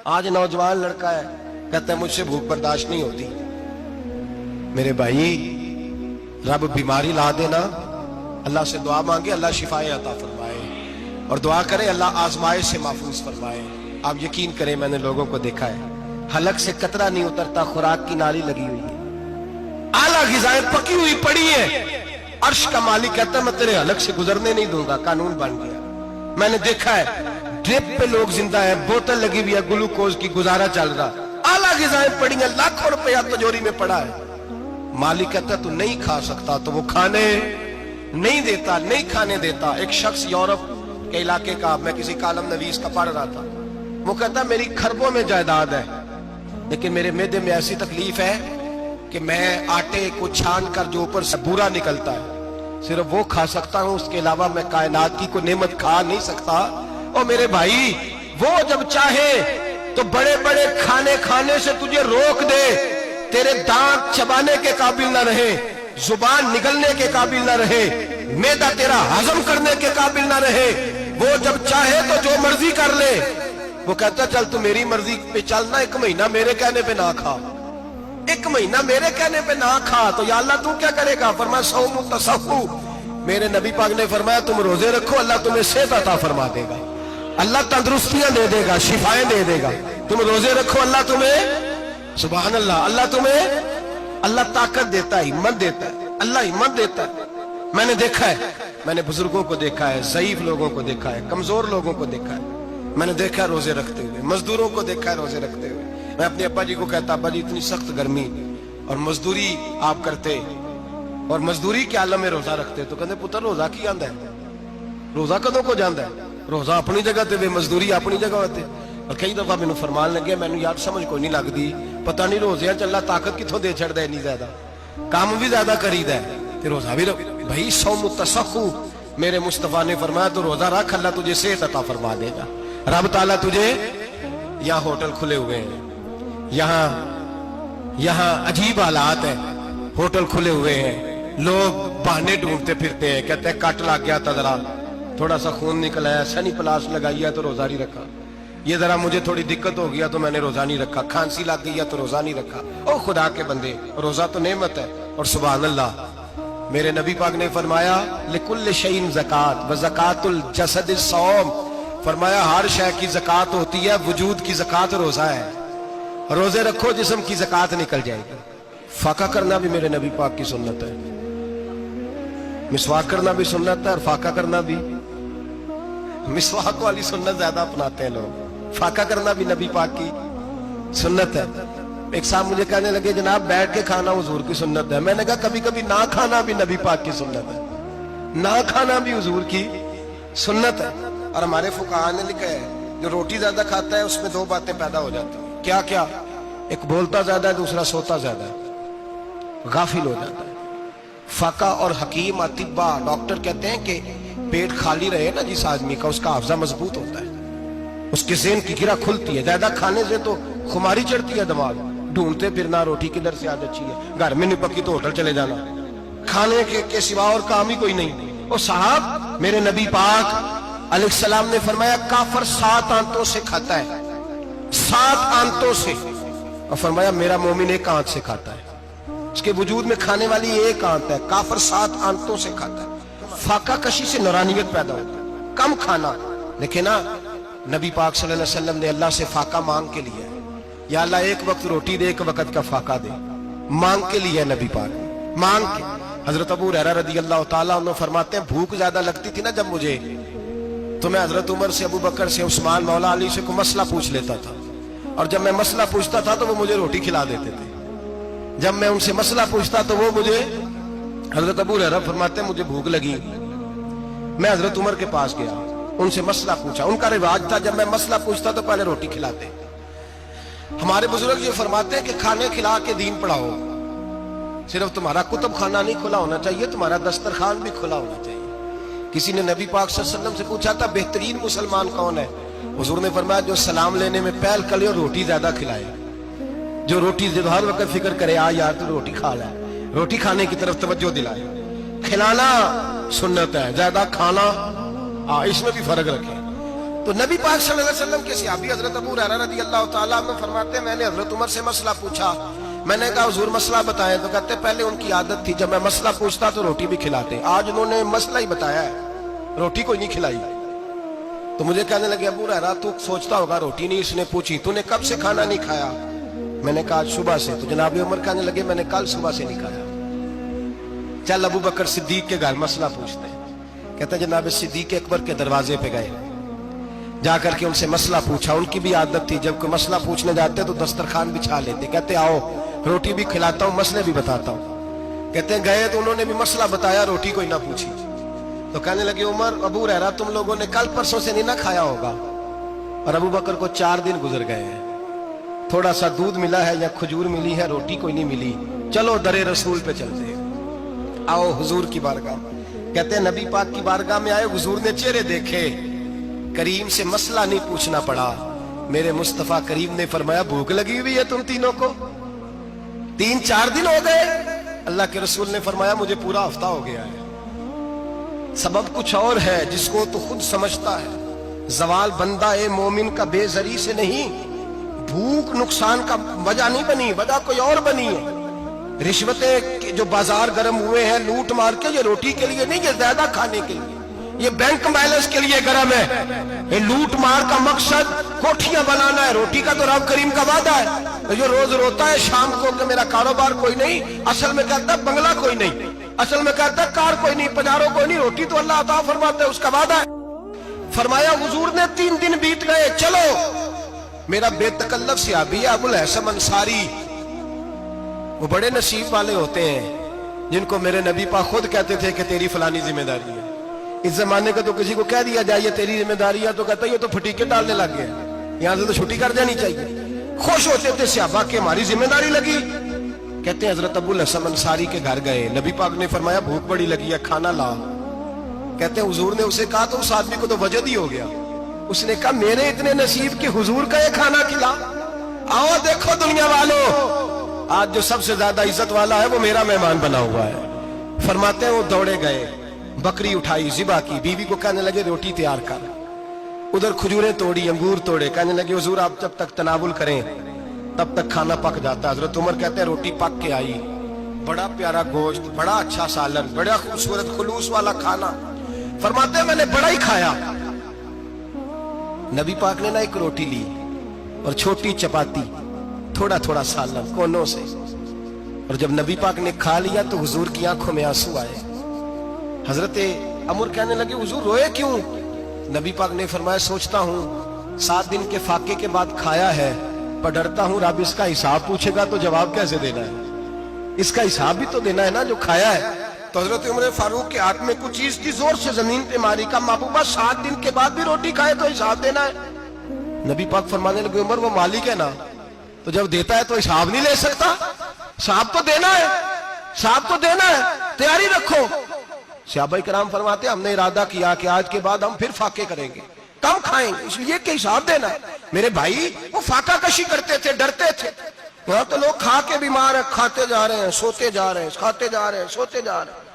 آج نوجوان لڑکا ہے کہتا ہے مجھ سے بھوک برداشت نہیں ہوتی. میرے بھائی رب بیماری لا دینا, اللہ سے دعا مانگے اللہ شفائیں عطا فرمائے, اور دعا کرے اللہ آزمائش سے محفوظ فرمائے. آپ یقین کریں میں نے لوگوں کو دیکھا ہے حلق سے قطرہ نہیں اترتا, خوراک کی نالی لگی ہوئی ہے, اعلیٰ غذائیں پکی ہوئی پڑی ہیں, عرش کا مالک کہتا ہے میں تیرے حلق سے گزرنے نہیں دوں گا. قانون بن گیا. میں نے دیکھا ہے ڈرپ پہ لوگ زندہ ہیں, بوتل لگی ہوئی ہے گلوکوز کی, گزارا چل رہا, اعلیٰ غذائیں پڑی ہیں, لاکھوں روپیہ تجوری میں پڑا ہے. مالک کہتا ہے تو نہیں کھا سکتا, تو وہ کھانے نہیں دیتا, نہیں کھانے دیتا. ایک شخص یورپ کے علاقے کا, میں کسی کالم نویس کا پڑھ رہا تھا, وہ کہتا میری خربوں میں جائیداد ہے لیکن میرے معدے میں ایسی تکلیف ہے کہ میں آٹے کو چھان کر جو اوپر سے بورا نکلتا ہے صرف وہ کھا سکتا ہوں, اس کے علاوہ میں کائنات کی کوئی نعمت کھا نہیں سکتا. اور میرے بھائی وہ جب چاہے تو بڑے بڑے کھانے کھانے سے تجھے روک دے, تیرے دانت چبانے کے قابل نہ رہے, زبان نگلنے کے قابل نہ رہے, معدہ تیرا ہضم کرنے کے قابل نہ رہے, وہ جب چاہے تو جو مرضی کر لے. وہ کہتا چل تو میری مرضی پہ چلنا, ایک مہینہ میرے کہنے پہ نہ کھا, ایک مہینہ میرے کہنے پہ نہ کھا, تو یا اللہ تو کیا کرے گا؟ فرمایا صوم تصفو. میرے نبی پاک نے فرمایا تم روزے رکھو, اللہ تمہیں صحت عطا فرما دے گا, اللہ تندرستیاں دے دے گا, شفائیں دے دے گا. تم روزے رکھو, اللہ تمہیں, سبحان اللہ, اللہ تمہیں, اللہ طاقت دیتا ہے, ہمت دیتا ہے, اللہ ہمت دیتا ہے. میں نے دیکھا ہے, میں نے بزرگوں کو دیکھا ہے, ضعیف لوگوں کو دیکھا ہے, کمزور لوگوں کو دیکھا ہے, میں نے دیکھا ہے روزے رکھتے ہوئے, مزدوروں کو دیکھا ہے روزے رکھتے ہوئے. میں اپنے ابا جی کو کہتا ابا جی اتنی سخت گرمی اور مزدوری آپ کرتے اور مزدوری کے عالم میں روزہ رکھتے, تو کہتے پتر روزہ کی آندا ہے, روزہ کدوں کو جاندا ہے, روزہ اپنی جگہ تے مزدوری اپنی جگہ ہوتے. اور کئی دفعہ مینوں فرمان لگے, مینوں یار سمجھ کوئی نہیں لگدی, پتہ نہیں روزیاں چ اللہ طاقت کتھوں دے چھڑدا ہے, اتنی زیادہ کام بھی زیادہ کریدا ہے تے روزہ بھی رکھ. بھائی صوم تصفو, میرے مصطفیٰ نے فرمایا تو روزہ رکھ, اللہ تجھے صحت عطا فرما دے گا. رب تعالیٰ تجھے, یہاں ہوٹل کھلے ہوئے ہیں, یہاں عجیب حالات ہیں, ہوٹل کھلے ہوئے ہیں, لوگ بہانے ڈھونڈتے پھرتے ہیں, کہتے ہیں کٹ لگ گیا تھا, ذرا تھوڑا سا خون نکل آیا, سنی پلاس لگائی ہے تو روزہ نہیں رکھا, یہ ذرا مجھے تھوڑی دقت ہو گیا تو میں نے روزہ نہیں رکھا, کھانسی لگ گئی ہے تو روزہ نہیں رکھا. او خدا کے بندے, روزہ تو نعمت ہے. اور سبحان اللہ, میرے نبی پاک نے فرمایا لکل شیء زکات وزکات الجسد الصوم, فرمایا ہر شے کی زکات ہوتی ہے, وجود کی زکات روزہ ہے. روزے رکھو جسم کی زکات نکل جائے گی. فاقہ کرنا بھی میرے نبی پاک کی سنت ہے, مسواک کرنا بھی سنت ہے, اور فاقہ کرنا بھی, مسواک والی سنت زیادہ اپناتے ہیں لوگ, فاقہ کرنا بھی نبی پاک کی سنت ہے. ایک صاحب مجھے کہنے لگے جناب بیٹھ کے کھانا حضور کی سنت ہے. میں نے کہا کبھی کبھی نہ کھانا بھی نبی پاک کی سنت ہے, نہ کھانا بھی حضور کی سنت ہے. اور ہمارے فقہاء نے لکھا ہے جو روٹی زیادہ کھاتا ہے اس میں دو باتیں پیدا ہو جاتی ہیں. کیا کیا؟ ایک بولتا زیادہ ہے, دوسرا سوتا زیادہ ہے, غافل ہو جاتا ہے. فقہ اور حکیم اطباء ڈاکٹر کہتے ہیں کہ پیٹ خالی رہے نا جس آدمی کا, اس کا حافظہ مضبوط ہوتا ہے, اس کے ذہن کی گرہ کھلتی ہے. زیادہ کھانے سے تو خماری چڑھتی ہے, دماغ ڈھونڈتے پھرنا روٹی کدھر سے آج اچھی ہے, گھر میں نہیں پکی تو ہوٹل چلے جانا, کھانے کے سوا اور کام ہی کوئی نہیں. اور صاحب میرے نبی پاک علیہ السلام نے فرمایا کافر 7 آنتوں سے کھاتا ہے, 7 آنتوں سے, اور فرمایا میرا مومن 1 آنت سے کھاتا ہے. اس کے وجود میں کھانے والی 1 آنت ہے, کافر 7 آنتوں سے کھاتا ہے. فاقہ کشی سے نورانیت پیدا ہوتا ہے, کم کھانا. لیکن نا نبی پاک صلی اللہ علیہ وسلم نے اللہ سے فاقہ مانگ کے لیا ہے, یا اللہ 1 وقت روٹی دے, 1 وقت کا فاقہ دے, مانگ کے لیا ہے نبی پاک, مانگ کے. حضرت ابو ہریرہ رضی اللہ تعالیٰ عنہ فرماتے ہیں بھوک زیادہ لگتی تھی نا جب مجھے, تو میں حضرت عمر سے, ابو بکر سے, عثمان, مولا علی سے کوئی مسئلہ پوچھ لیتا تھا, اور جب میں مسئلہ پوچھتا تھا تو وہ مجھے روٹی کھلا دیتے تھے. جب میں ان سے مسئلہ پوچھتا تو وہ مجھے, حضرت ابو ہریرہ فرماتے ہیں مجھے بھوک لگی, میں حضرت عمر کے پاس گیا, ان سے مسئلہ پوچھا. ان کا رواج تھا جب میں مسئلہ پوچھتا تو پہلے روٹی کھلاتے. ہمارے بزرگ یہ فرماتے ہیں کہ کھانے کھلا کے دین پڑھاؤ, صرف تمہارا کتب خانہ نہیں کھلا ہونا چاہیے, تمہارا دسترخوان بھی کھلا ہونا چاہیے. کسی نے نبی پاک صلی اللہ علیہ وسلم سے پوچھا تھا بہترین مسلمان کون ہے؟ حضور نے فرمایا جو سلام لینے میں پہل کرے اور روٹی زیادہ کھلائے, جو روٹی ہر وقت فکر کرے آ یار تو روٹی کھا لے, روٹی کھانے کی طرف توجہ دلائے. کھلانا سنت ہے, زیادہ کھانا اس میں بھی فرق رکھے. تو تو نبی پاک صلی اللہ علیہ وسلم کے صحابی حضرت ابو ہریرہ رضی اللہ تعالیٰ عنہ فرماتے ہیں میں نے حضرت عمر سے مسئلہ پوچھا. میں نے کہا حضور مسئلہ بتائیں. تو کہتے پہلے ان کی عادت تھی جب میں مسئلہ پوچھتا تو روٹی بھی کھلاتے. آج انہوں نے مسئلہ ہی بتایا ہے, روٹی کوئی نہیں کھلائی. تو مجھے کہنے لگے ابو ہریرہ تو سوچتا ہوگا روٹی نہیں اس نے پوچھی, تو نے کب سے کھانا نہیں کھایا؟ میں نے کہا آج صبح سے. تو جناب عمر کہنے لگے میں نے کل صبح سے نہیں کھایا. چل ابو بکر صدیق کے گھر مسئلہ پوچھتے ہیں. کہتے ہیں جناب صدیق اکبر کے دروازے پہ گئے, جا کر کے ان سے مسئلہ پوچھا. ان کی بھی عادت تھی جب کوئی مسئلہ پوچھنے جاتے تو دسترخوان بچھا لیتے. کہتے آؤ روٹی بھی کھلاتا ہوں مسئلے بھی بتاتا ہوں. کہتے ہیں گئے تو انہوں نے بھی مسئلہ بتایا, روٹی کوئی نہ پوچھی. تو کہنے لگے عمر ابو ہریرہ تم لوگوں نے کل پرسوں سے نہیں نہ کھایا ہوگا. اور ابو بکر کو 4 دن گزر گئے ہیں, تھوڑا سا دودھ ملا ہے یا کھجور ملی ہے, روٹی کوئی نہیں ملی. چلو در رسول پہ چلتے ہیں, آؤ حضور کی بارگاہ. کہتے ہیں نبی پاک کی بارگاہ میں آئے, حضور نے چہرے دیکھے, کریم سے مسئلہ نہیں پوچھنا پڑا. میرے مصطفیٰ کریم نے فرمایا بھوک لگی ہوئی ہے تم تینوں کو, 3-4 دن ہو گئے. اللہ کے رسول نے فرمایا مجھے پورا ہفتہ ہو گیا ہے. سبب کچھ اور ہے جس کو تو خود سمجھتا ہے. زوال بندہ مومن کا بے زری سے نہیں, بھوک نقصان کا وجہ نہیں بنی, وجہ کوئی اور بنی ہے. رشوتیں جو بازار گرم ہوئے ہیں لوٹ مار کے, یہ روٹی کے لیے نہیں, یہ زیادہ کھانے کے لیے, یہ بینک بیلنس کے لیے گرم ہے. یہ لوٹ مار کا مقصد کوٹھیاں بنانا ہے, روٹی کا تو رب کریم کا وعدہ ہے. جو روز روتا ہے شام کو کہ میرا کاروبار کوئی نہیں, اصل میں کہتا ہے بنگلہ کوئی نہیں, اصل میں کہتا ہے کار کوئی نہیں, پجاروں کوئی نہیں, روٹی تو اللہ عطا فرماتا ہے, اس کا وعدہ ہے. فرمایا حضور نے 3 دن بیت گئے, چلو. میرا بے تکلف صحابی ہے ابو الحسن انصاری, وہ بڑے نصیب والے ہوتے ہیں جن کو میرے نبی پاک خود کہتے تھے کہ تیری فلانی ذمہ داری ہے. اس زمانے کا تو کسی کو کہہ دیا جائے یہ تیری ذمہ داری ہے تو کہتا ہے یہ تو پھٹیکے ڈالنے لگ گئے, یہاں سے تو چھٹی کر جانی چاہیے. خوش ہوتے تھے صحابہ کہ ہماری ذمہ داری لگی. کہتے ہیں حضرت ابو الحسن انصاری کے گھر گئے, نبی پاک نے فرمایا بھوک بڑی لگی ہے کھانا لا. کہتے ہیں حضور نے اسے کہا تو اس آدمی کو تو وجد ہی ہو گیا. اس نے کہا میرے اتنے نصیب کہ حضور کا یہ کھانا کھلا. آؤ دیکھو دنیا والوں, آج جو سب سے زیادہ عزت والا ہے وہ میرا مہمان بنا ہوا ہے. فرماتے ہیں وہ دوڑے گئے, بکری اٹھائی, ذبح کی, بیوی کو کہنے لگے روٹی تیار کر. ادھر کھجوریں توڑی, انگور توڑے, کہنے لگے حضور آپ جب تک تناول کریں تب تک کھانا پک جاتا. حضرت عمر کہتے ہیں روٹی پک کے آئی, بڑا پیارا گوشت, بڑا اچھا سالن, بڑا خوبصورت خلوص والا کھانا. فرماتے ہیں میں نے بڑا ہی کھایا. نبی پاک نے نہ ایک روٹی لی اور چھوٹی چپاتی, تھوڑا تھوڑا سالن کونوں سے, اور جب نبی پاک نے کھا لیا تو حضور کی آنکھوں میں آنسو آئے. حضرت عمر کہنے لگے حضور روئے کیوں؟ نبی پاک نے فرمایا سوچتا ہوں 7 دن کے فاقے کے بعد کھایا ہے, پر ڈرتا ہوں رب اس کا حساب پوچھے گا تو جواب کیسے دینا ہے, اس کا حساب بھی تو دینا ہے نا جو کھایا ہے. تو حضرت عمر فاروق کے ہاتھ میں کچھ چیز تھی, زور سے زمین پہ ماری, کا محبوبہ 7 دن کے بعد بھی روٹی کھائے تو حساب دینا ہے. نبی پاک فرمانے لگے عمر وہ مالک ہے نا, تو جب دیتا ہے تو حساب نہیں لے سکتا, حساب تو دینا ہے, حساب تو دینا ہے, تیاری رکھو. صحابہ کرام فرماتے ہم نے ارادہ کیا کہ آج کے بعد ہم پھر فاقے کریں گے, کم کھائیں گے, اس لیے کہ حساب دینا ہے. میرے بھائی وہ فاقہ کشی کرتے تھے, ڈرتے تھے. یہاں تو لوگ کھا کے بیمار ہیں, کھاتے جا رہے ہیں, سوتے جا رہے ہیں, کھاتے جا رہے ہیں, سوتے جا رہے ہیں.